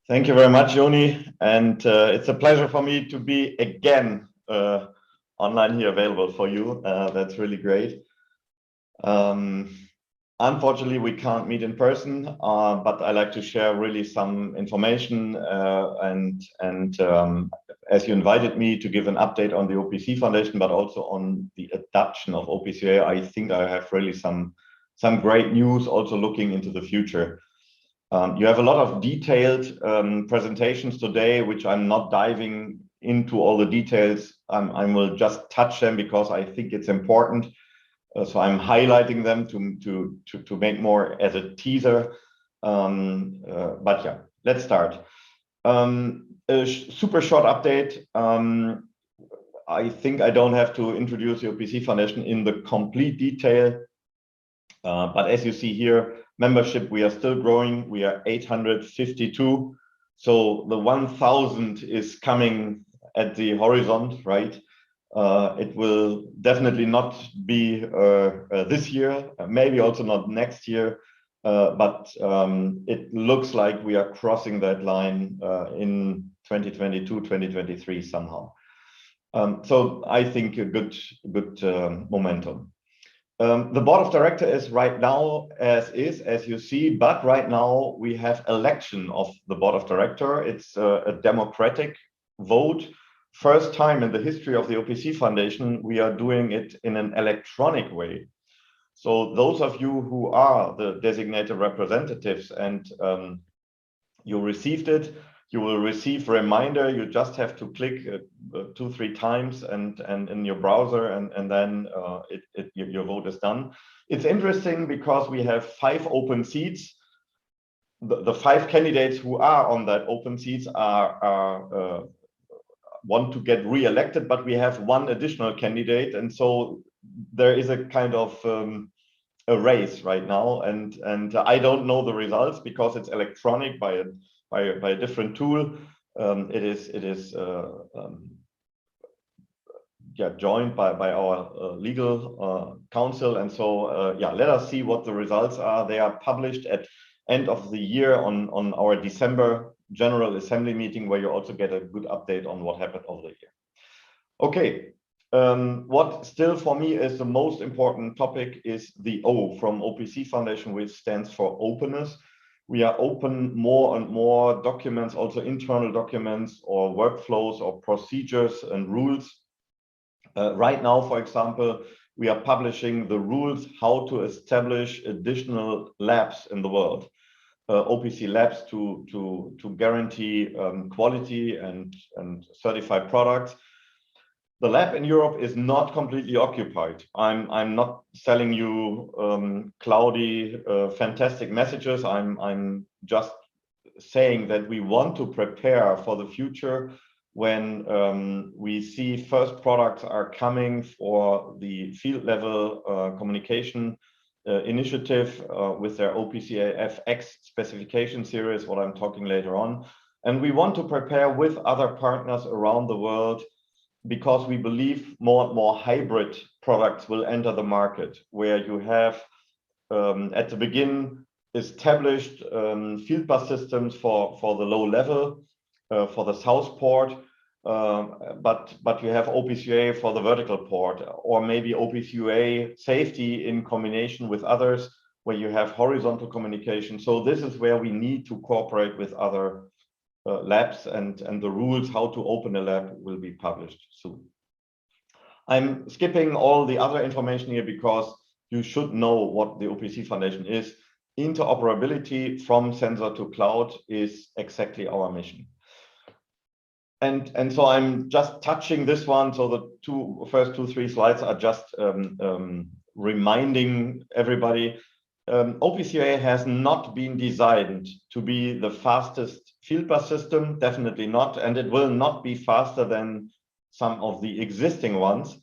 Thank you very much, Joni. And it's a pleasure for me to be again online here available for you. That's really great. Unfortunately, we can't meet in person, but I like to share really some information as you invited me to give an update on the OPC Foundation, but also on the adoption of OPC UA, I think I have really some great news also looking into the future. You have a lot of detailed presentations today, which I'm not diving into all the details. I will just touch them because I think it's important. So I'm highlighting them to make more as a teaser. But yeah, let's start. A super short update. I think I don't have to introduce the OPC Foundation in the complete detail. But as you see here, membership, we are still growing. We are 852. So the 1,000 is coming at the horizon, right? It will definitely not be this year, maybe also not next year, but it looks like we are crossing that line in 2022, 2023 somehow. So I think a good momentum. The board of directors is right now as you see, but right now we have election of the board of directors. It's a democratic vote. First time in the history of the OPC Foundation, we are doing it in an electronic way. So those of you who are the designated representatives and you received it, you will receive a reminder. You just have to click 2-3 times and in your browser, and then your vote is done. It's interesting because we have 5 open seats. The 5 candidates who are on that open seats are want to get re-elected, but we have 1 additional candidate, and so there is a kind of a race right now, and I don't know the results because it's electronic by a different tool. It is joined by our legal counsel, and so yeah, let us see what the results are. They are published at end of the year on our December General Assembly meeting, where you also get a good update on what happened over the year. Okay, what still for me is the most important topic is the O from OPC Foundation, which stands for openness. We are open more and more documents, also internal documents or workflows or procedures and rules. Right now, for example, we are publishing the rules how to establish additional labs in the world. OPC labs to guarantee quality and certified products. The lab in Europe is not completely occupied. I'm not selling you cloudy, fantastic messages. I'm just saying that we want to prepare for the future when we see first products are coming for the field level communication initiative with their OPC FX specification series, what I'm talking later on. And we want to prepare with other partners around the world because we believe more and more hybrid products will enter the market, where you have at the beginning established field bus systems for the low level, for the south port, but you have OPC UA for the vertical port, or maybe OPC UA safety in combination with others, where you have horizontal communication. So this is where we need to cooperate with other labs, and the rules how to open a lab will be published soon. I'm skipping all the other information here because you should know what the OPC Foundation is. Interoperability from sensor to cloud is exactly our mission. And so I'm just touching this one. So the first 2-3 slides are just reminding everybody. OPC UA has not been designed to be the fastest field bus system, definitely not, and it will not be faster than some of the existing ones.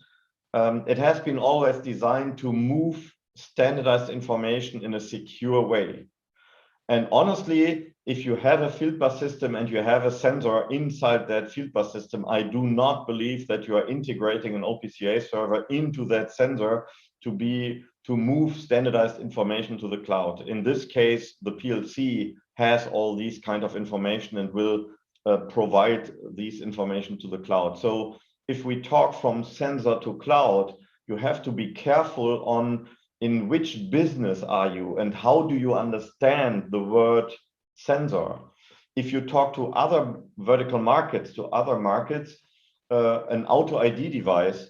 It has been always designed to move standardized information in a secure way. And honestly, if you have a field bus system and you have a sensor inside that field bus system, I do not believe that you are integrating an OPC UA server into that sensor to move standardized information to the cloud. In this case, the PLC has all these kind of information and will provide these information to the cloud. So if we talk from sensor to cloud, you have to be careful on in which business are you and how do you understand the word sensor. If you talk to other vertical markets, an auto ID device,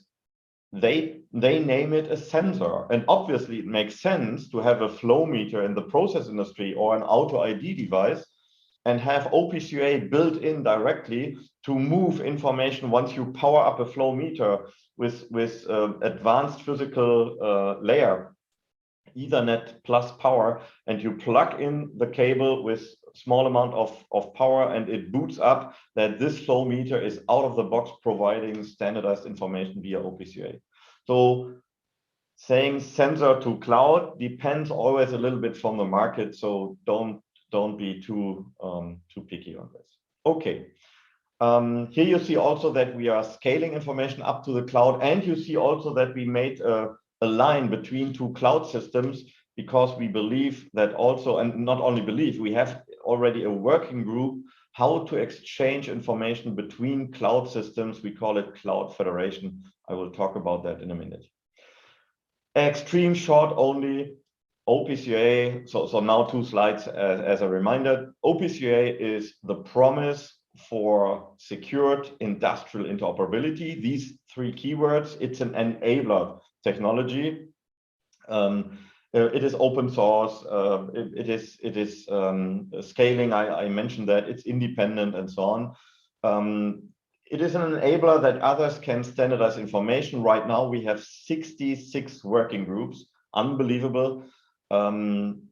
they name it a sensor. And obviously it makes sense to have a flow meter in the process industry or an auto ID device and have OPC UA built in directly to move information once you power up a flow meter with advanced physical layer, Ethernet plus power, and you plug in the cable with small amount of power and it boots up, that this flow meter is out of the box providing standardized information via OPC UA. So saying sensor to cloud depends always a little bit from the market, so don't be too picky on this. Okay. Here you see also that we are scaling information up to the cloud, and you see also that we made a line between two cloud systems, because we believe that also, and not only believe, we have already a working group how to exchange information between cloud systems. We call it Cloud Federation. I will talk about that in a minute. Extreme short only, OPC UA, so now 2 slides as a reminder. OPC UA is the promise for secured industrial interoperability. These 3 keywords, it's an enabler technology. It is open source, it is scaling, I mentioned that, it's independent and so on. It is an enabler that others can standardize information. Right now we have 66 working groups, unbelievable. And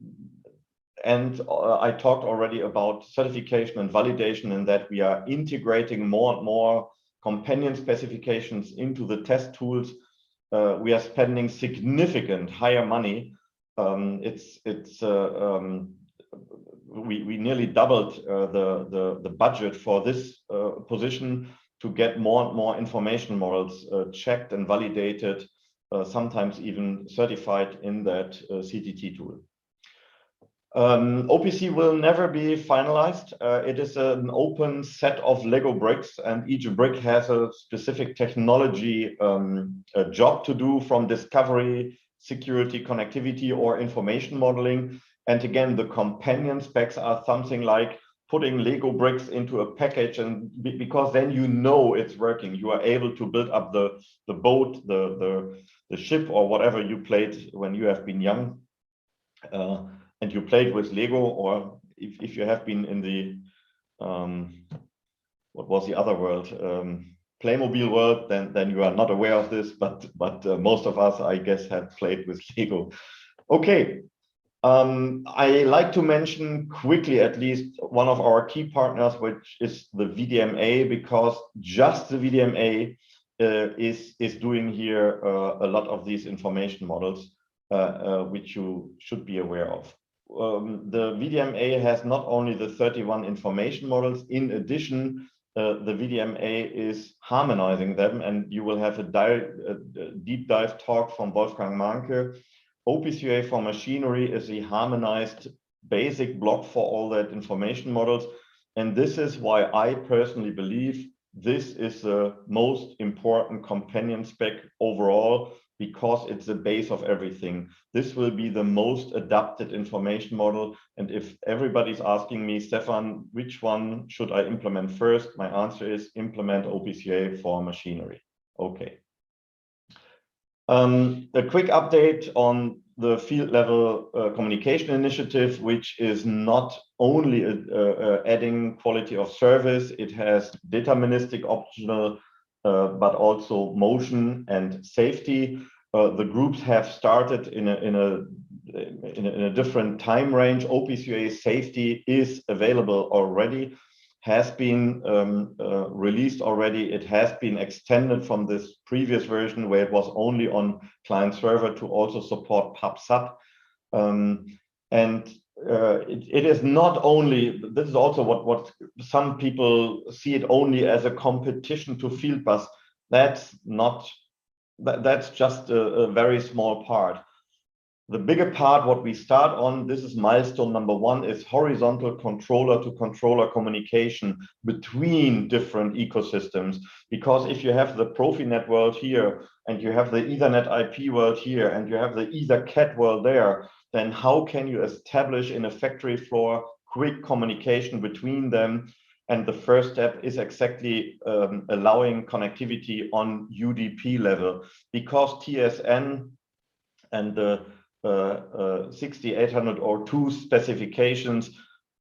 I talked already about certification and validation, and that we are integrating more and more companion specifications into the test tools. We are spending significant higher money. We nearly doubled the budget for this position to get more and more information models checked and validated, sometimes even certified in that CTT tool. OPC will never be finalized. It is an open set of Lego bricks, and each brick has a specific technology job to do, from discovery, security, connectivity, or information modeling. And again, the companion specs are something like putting Lego bricks into a package, and because then you know it's working. You are able to build up the boat, the ship, or whatever you played when you have been young. And you played with Lego, or if you have been in the, what was the other world? Playmobil world, then you are not aware of this, but most of us, I guess, have played with Lego. Okay, I like to mention quickly at least one of our key partners, which is the VDMA, because just the VDMA is doing here a lot of these information models, which you should be aware of. The VDMA has not only the 31 information models. In addition, the VDMA is harmonizing them, and you will have a deep dive talk from Wolfgang Mahnke. OPC UA for machinery is a harmonized basic block for all that information models, and this is why I personally believe this is the most important companion spec overall, because it's the base of everything. This will be the most adapted information model. And if everybody's asking me, Stefan, which one should I implement first? My answer is implement OPC UA for machinery. Okay. A quick update on the field level communication initiative, which is not only adding quality of service, it has deterministic optional, but also motion and safety. The groups have started in a different time range. OPC UA safety is available already, has been released already. It has been extended from this previous version where it was only on client server to also support pub/sub. It is not only, this is also what some people see it only as a competition to field bus. That's not, that's just a very small part. The bigger part, what we start on, this is milestone number 1, is horizontal controller to controller communication between different ecosystems. Because if you have the Profinet world here, and you have the Ethernet IP world here, and you have the EtherCAT world there, then how can you establish in a factory floor quick communication between them? And the first step is exactly allowing connectivity on UDP level, because TSN and the 6802 specifications,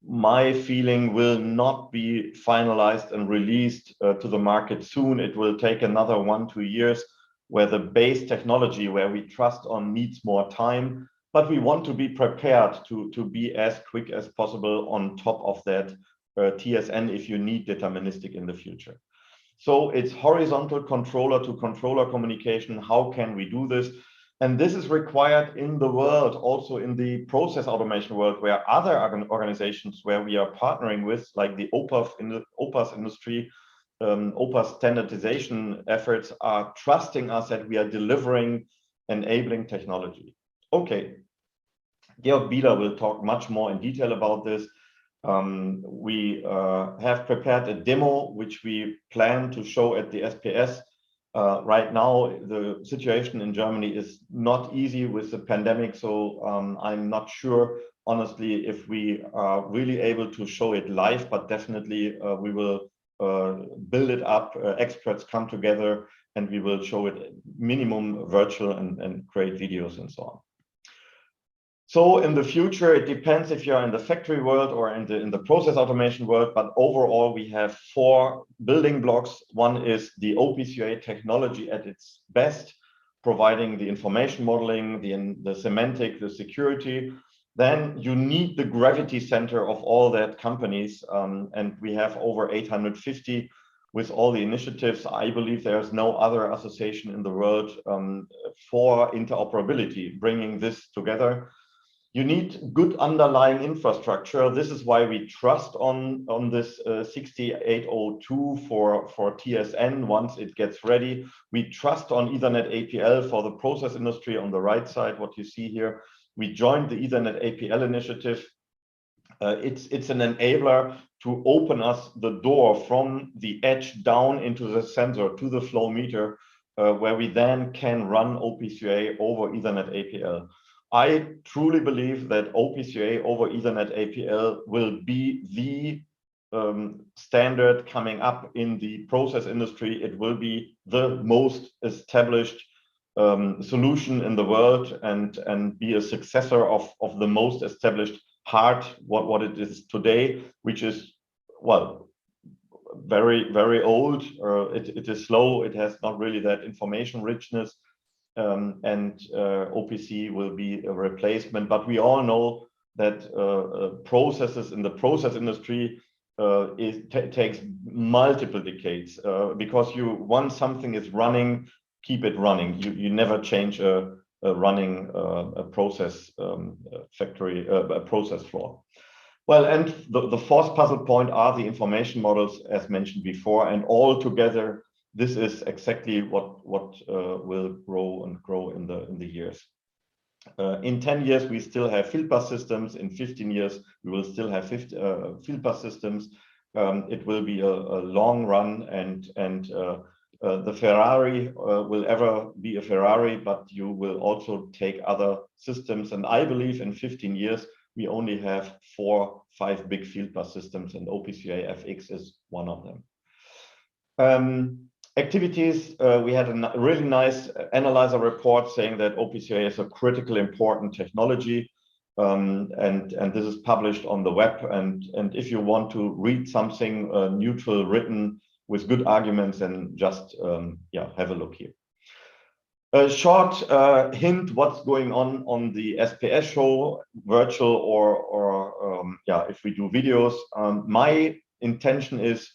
my feeling, will not be finalized and released to the market soon. It will take another 1-2 years, where the base technology, where we trust on, needs more time. But we want to be prepared to be as quick as possible on top of that TSN if you need deterministic in the future. So it's horizontal controller to controller communication. How can we do this? And this is required in the world, also in the process automation world, where other organizations where we are partnering with, like the OPAS industry, OPAS standardization efforts, are trusting us that we are delivering enabling technology. Okay, Georg Bieler will talk much more in detail about this. We have prepared a demo, which we plan to show at the SPS. Right now, the situation in Germany is not easy with the pandemic, so I'm not sure, honestly, if we are really able to show it live, but definitely we will build it up. Experts come together, and we will show it minimum virtual and create videos and so on. So in the future, it depends if you're in the factory world or in the process automation world, but overall we have 4 building blocks. One is the OPC UA technology at its best, providing the information modeling, the semantic, the security. Then you need the gravity center of all that companies, and we have over 850 with all the initiatives. I believe there's no other association in the world for interoperability, bringing this together. You need good underlying infrastructure. This is why we trust on this 6802 for TSN once it gets ready. We trust on Ethernet APL for the process industry on the right side, what you see here. We joined the Ethernet APL initiative. It's an enabler to open us the door from the edge down into the sensor to the flow meter, where we then can run OPC UA over Ethernet APL. I truly believe that OPC UA over Ethernet APL will be the standard coming up in the process industry. It will be the most established solution in the world, and be a successor of the most established HART, what it is today, which is, well, very, very old. It is slow. It has not really that information richness. And OPC will be a replacement, but we all know that processes in the process industry takes multiple decades, because once something is running, keep it running. You never change a running a process factory, a process floor. Well, and the fourth puzzle point are the information models, as mentioned before, and all together this is exactly what will grow and grow in the years. In 10 years, we still have field bus systems. In 15 years, we will still have field bus systems. It will be a long run, and the Ferrari will ever be a Ferrari, but you will also take other systems. And I believe in 15 years, we only have 4-5 big field bus systems, and OPC UA FX is one of them. Activities, we had a really nice analyzer report saying that OPC UA is a critical important technology, and this is published on the web, and if you want to read something neutral written with good arguments, then just yeah, have a look here. A short hint what's going on the SPS show, virtual or yeah, if we do videos. My intention is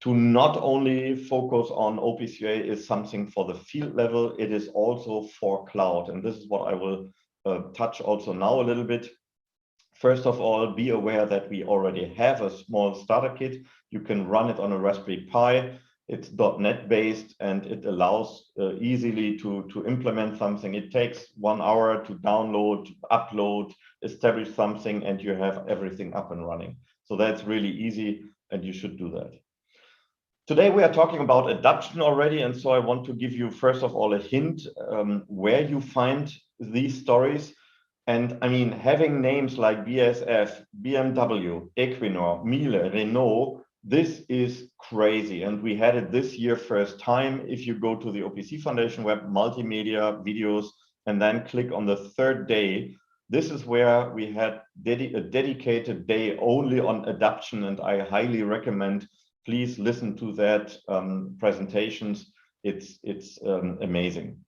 to not only focus on OPC UA is something for the field level, it is also for cloud. And this is what I will touch also now a little bit. First of all, be aware that we already have a small starter kit. You can run it on a Raspberry Pi. It's .NET based, and it allows easily to implement something. It takes 1 hour to download, upload, establish something, and you have everything up and running. So that's really easy, and you should do that. Today we are talking about adoption already, and so I want to give you first of all a hint where you find these stories. And I mean, having names like BASF, BMW, Equinor, Miele, Renault, this is crazy. And we had it this year first time. If you go to the OPC Foundation web, multimedia, videos, and then click on the third day, this is where we had a dedicated day only on adoption, and I highly recommend, please listen to that presentations. It's amazing.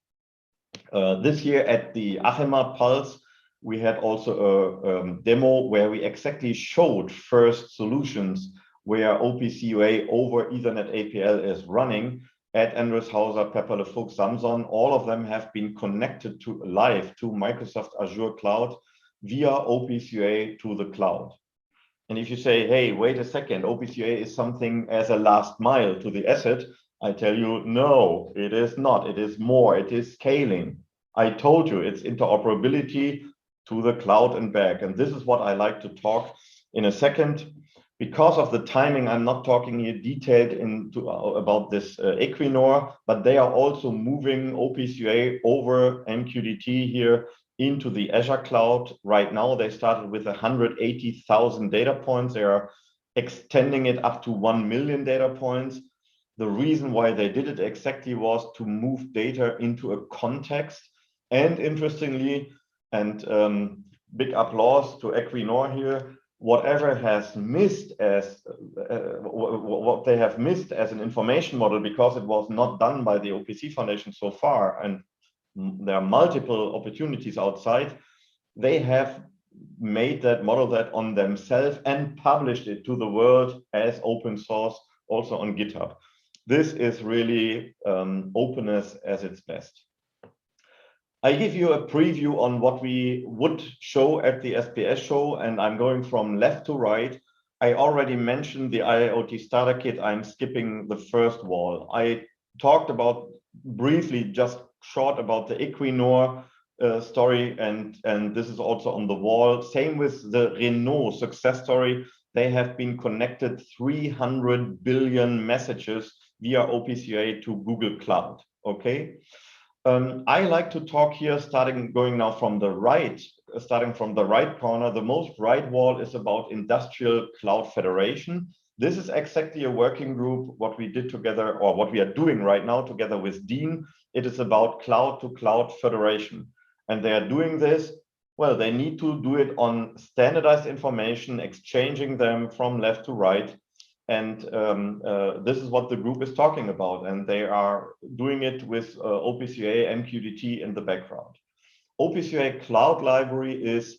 This year at the Achema Pulse, we had also a demo where we exactly showed first solutions where OPC UA over Ethernet APL is running at Endreshauser, Pepperle-Fuchs, Samsung. All of them have been connected to live to Microsoft Azure Cloud via OPC UA to the cloud. And if you say, hey, wait a second, OPC UA is something as a last mile to the asset, I tell you, no, it is not. It is more. It is scaling. I told you it's interoperability to the cloud and back. And this is what I like to talk in a second. Because of the timing, I'm not talking here detailed about this Equinor, but they are also moving OPC UA over MQTT here into the Azure cloud. Right now, they started with 180,000 data points. They are extending it up to 1 million data points. The reason why they did it exactly was to move data into a context. And interestingly, and big applause to Equinor here, whatever has missed as what they have missed as an information model, because it was not done by the OPC Foundation so far, and there are multiple opportunities outside, they have made that model that on themselves and published it to the world as open source, also on GitHub. This is really openness at its best. I give you a preview on what we would show at the SPS show, and I'm going from left to right. I already mentioned the IIoT Starter Kit. I'm skipping the first wall. I talked about briefly, just short, about the Equinor story, and this is also on the wall. Same with the Renault success story. They have been connected 300 billion messages via OPC UA to Google Cloud, okay? I like to talk here, going now from the right, starting from the right corner. The most right wall is about Industrial Cloud Federation. This is exactly a working group, what we did together, or what we are doing right now together with Dean. It is about cloud-to-cloud federation. And they are doing this, well, they need to do it on standardized information, exchanging them from left to right. And this is what the group is talking about, and they are doing it with OPC UA MQTT in the background. OPC UA Cloud Library is,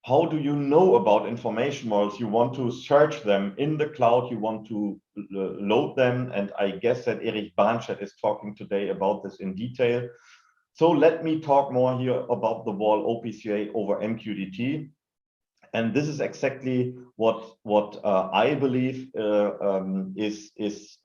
how do you know about information models? You want to search them in the cloud, you want to load them, and I guess that Erich Barnstedt is talking today about this in detail. So let me talk more here about the wall OPC UA over MQTT. And this is exactly what I believe is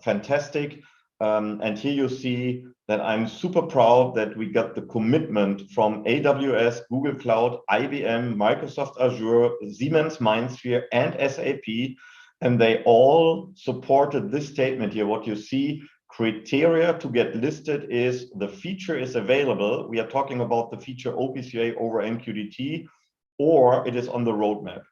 fantastic. And here you see that I'm super proud that we got the commitment from AWS, Google Cloud, IBM, Microsoft Azure, Siemens MindSphere, and SAP. And they all supported this statement here. What you see, criteria to get listed is the feature is available. We are talking about the feature OPC UA over MQTT, or it is on the roadmap.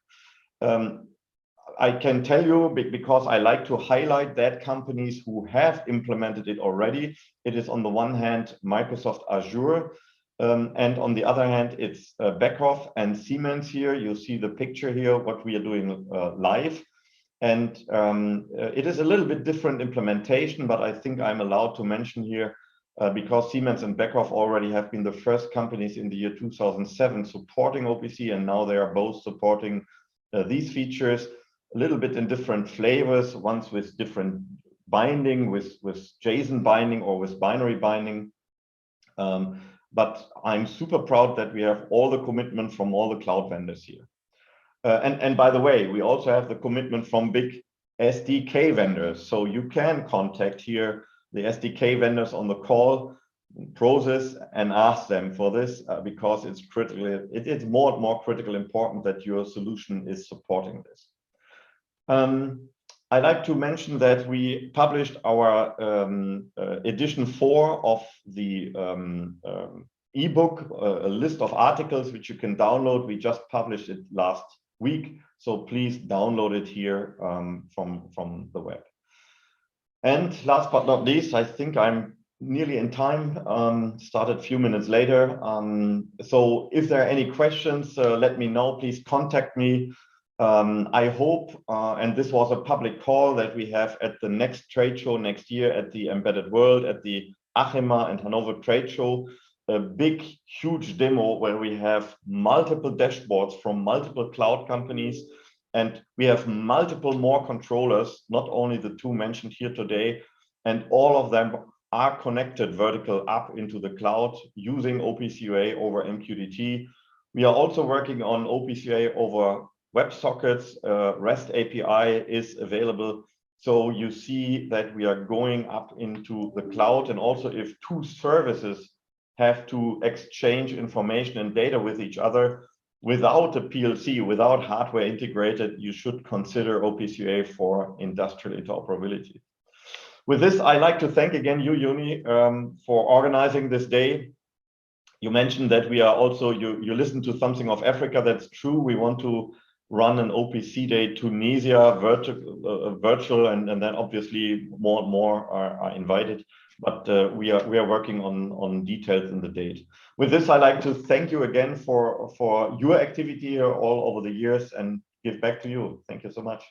I can tell you, because I like to highlight that companies who have implemented it already, it is on the one hand, Microsoft Azure, and on the other hand, it's Beckhoff and Siemens here. You see the picture here, what we are doing live. And it is a little bit different implementation, but I think I'm allowed to mention here, because Siemens and Beckhoff already have been the first companies in the year 2007 supporting OPC, and now they are both supporting these features a little bit in different flavors, once with different binding, with JSON binding or with binary binding. But I'm super proud that we have all the commitment from all the cloud vendors here. And by the way, we also have the commitment from big SDK vendors. So you can contact here the SDK vendors on the call process and ask them for this because it's critical. It is more and more critical important that your solution is supporting this. I'd like to mention that we published our edition 4 of the ebook, a list of articles which you can download. We just published it last week, so please download it here from the web. And last but not least, I think I'm nearly in time, started a few minutes later. So if there are any questions, let me know, please contact me. I hope, and this was a public call that we have at the next trade show next year at the Embedded World, at the ACHEMA and Hanover trade show, a big, huge demo where we have multiple dashboards from multiple cloud companies, and we have multiple more controllers, not only the 2 mentioned here today, and all of them are connected vertical up into the cloud using OPC UA over MQTT. We are also working on OPC UA over WebSockets. REST API is available. So you see that we are going up into the cloud, and also if 2 services have to exchange information and data with each other without a PLC, without hardware integrated, you should consider OPC UA for industrial interoperability. With this, I'd like to thank again you, Uni, for organizing this day. You mentioned that we are also, you listened to something of Africa. That's true. We want to run an OPC Day Tunisia virtual, and then obviously more and more are invited. But we are working on details in the date. With this, I'd like to thank you again for your activity here all over the years and give back to you. Thank you so much.